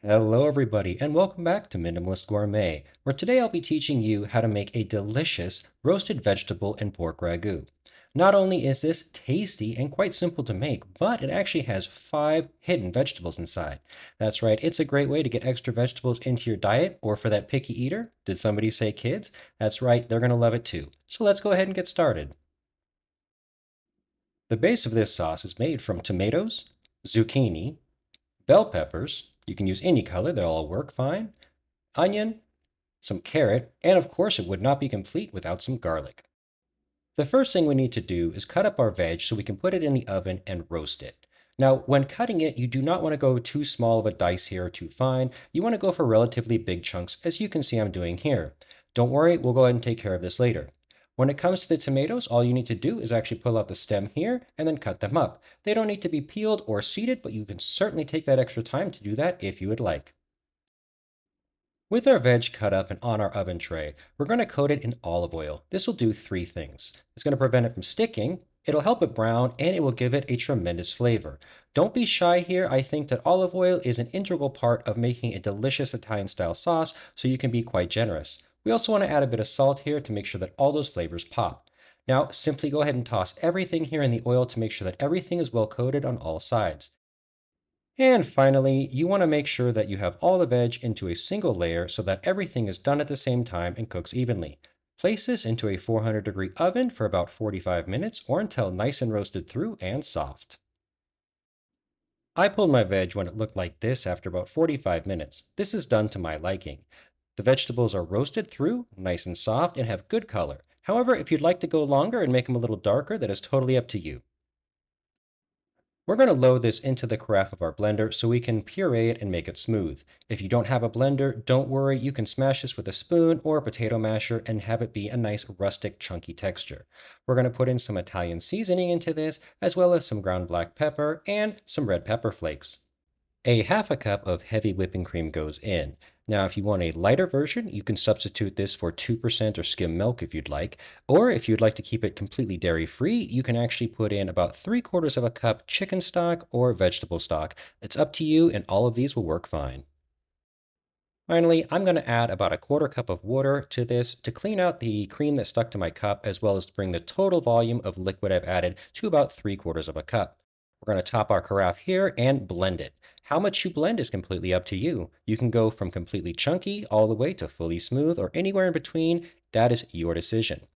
Hello everybody and welcome back to Minimalist Gourmet, where today I'll be teaching you how to make a delicious roasted vegetable and pork ragu. Not only is this tasty and quite simple to make, but it actually has 5 hidden vegetables inside. That's right, it's a great way to get extra vegetables into your diet, or for that picky eater, did somebody say kids? That's right, they're going to love it too. So let's go ahead and get started. The base of this sauce is made from tomatoes, zucchini, bell peppers, you can use any color, they'll all work fine, onion, some carrot, and of course it would not be complete without some garlic. The first thing we need to do is cut up our veg so we can put it in the oven and roast it. Now, when cutting it, you do not want to go too small of a dice here or too fine. You want to go for relatively big chunks, as you can see I'm doing here. Don't worry, we'll go ahead and take care of this later. When it comes to the tomatoes, all you need to do is actually pull out the stem here and then cut them up. They don't need to be peeled or seeded, but you can certainly take that extra time to do that if you would like. With our veg cut up and on our oven tray, we're going to coat it in olive oil. This will do 3 things. It's going to prevent it from sticking, it'll help it brown, and it will give it a tremendous flavor. Don't be shy here. I think that olive oil is an integral part of making a delicious Italian style sauce, so you can be quite generous. We also want to add a bit of salt here to make sure that all those flavors pop. Now, simply go ahead and toss everything here in the oil to make sure that everything is well coated on all sides. And finally, you want to make sure that you have all the veg into a single layer so that everything is done at the same time and cooks evenly. Place this into a 400-degree oven for about 45 minutes or until nice and roasted through and soft. I pulled my veg when it looked like this after about 45 minutes. This is done to my liking. The vegetables are roasted through, nice and soft, and have good color. However, if you'd like to go longer and make them a little darker, that is totally up to you. We're going to load this into the carafe of our blender so we can puree it and make it smooth. If you don't have a blender, don't worry, you can smash this with a spoon or a potato masher and have it be a nice rustic chunky texture. We're going to put in some Italian seasoning into this, as well as some ground black pepper and some red pepper flakes. A half a cup of heavy whipping cream goes in. Now, if you want a lighter version, you can substitute this for 2% or skim milk if you'd like. Or if you'd like to keep it completely dairy-free, you can actually put in about 3/4 of a cup chicken stock or vegetable stock. It's up to you, and all of these will work fine. Finally, I'm going to add about a quarter cup of water to this to clean out the cream that stuck to my cup, as well as to bring the total volume of liquid I've added to about 3/4 of a cup. We're going to top our carafe here and blend it. How much you blend is completely up to you. You can go from completely chunky all the way to fully smooth or anywhere in between. That is your decision.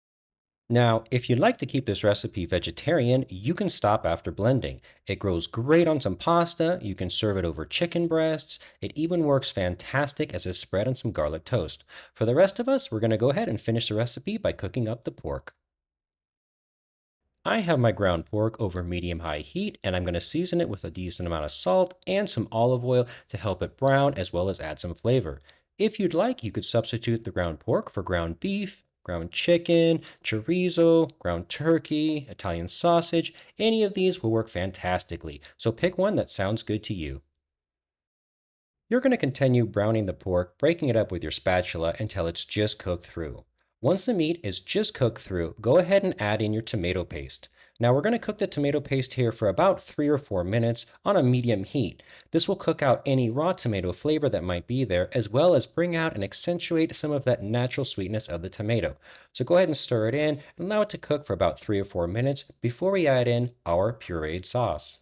Now, if you'd like to keep this recipe vegetarian, you can stop after blending. It grows great on some pasta, you can serve it over chicken breasts, it even works fantastic as a spread on some garlic toast. For the rest of us, we're going to go ahead and finish the recipe by cooking up the pork. I have my ground pork over medium-high heat, and I'm going to season it with a decent amount of salt and some olive oil to help it brown as well as add some flavor. If you'd like, you could substitute the ground pork for ground beef, ground chicken, chorizo, ground turkey, Italian sausage. Any of these will work fantastically, so pick one that sounds good to you. You're going to continue browning the pork, breaking it up with your spatula until it's just cooked through. Once the meat is just cooked through, go ahead and add in your tomato paste. Now we're going to cook the tomato paste here for about 3 or 4 minutes on a medium heat. This will cook out any raw tomato flavor that might be there, as well as bring out and accentuate some of that natural sweetness of the tomato. So go ahead and stir it in and allow it to cook for about 3 or 4 minutes before we add in our pureed sauce.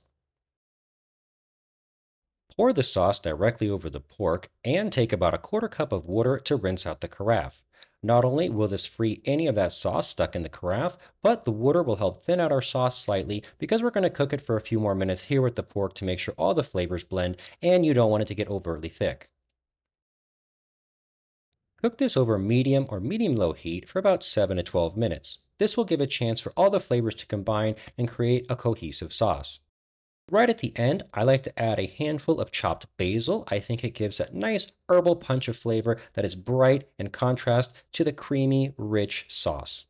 Pour the sauce directly over the pork and take about a quarter cup of water to rinse out the carafe. Not only will this free any of that sauce stuck in the carafe, but the water will help thin out our sauce slightly because we're going to cook it for a few more minutes here with the pork to make sure all the flavors blend and you don't want it to get overly thick. Cook this over medium or medium-low heat for about 7 to 12 minutes. This will give a chance for all the flavors to combine and create a cohesive sauce. Right at the end, I like to add a handful of chopped basil. I think it gives that nice herbal punch of flavor that is bright in contrast to the creamy, rich sauce.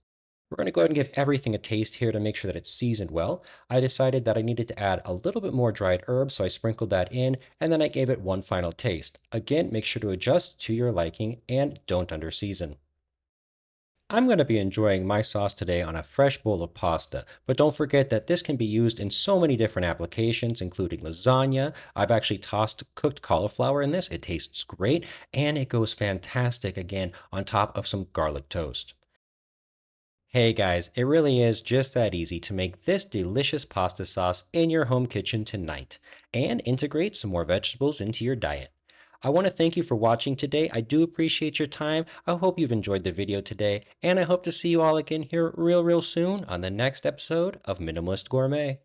We're going to go ahead and give everything a taste here to make sure that it's seasoned well. I decided that I needed to add a little bit more dried herbs, so I sprinkled that in, and then I gave it one final taste. Again, make sure to adjust to your liking and don't underseason. I'm going to be enjoying my sauce today on a fresh bowl of pasta, but don't forget that this can be used in so many different applications, including lasagna. I've actually tossed cooked cauliflower in this. It tastes great, and it goes fantastic again on top of some garlic toast. Hey guys, it really is just that easy to make this delicious pasta sauce in your home kitchen tonight and integrate some more vegetables into your diet. I want to thank you for watching today. I do appreciate your time. I hope you've enjoyed the video today, and I hope to see you all again here real soon on the next episode of Minimalist Gourmet.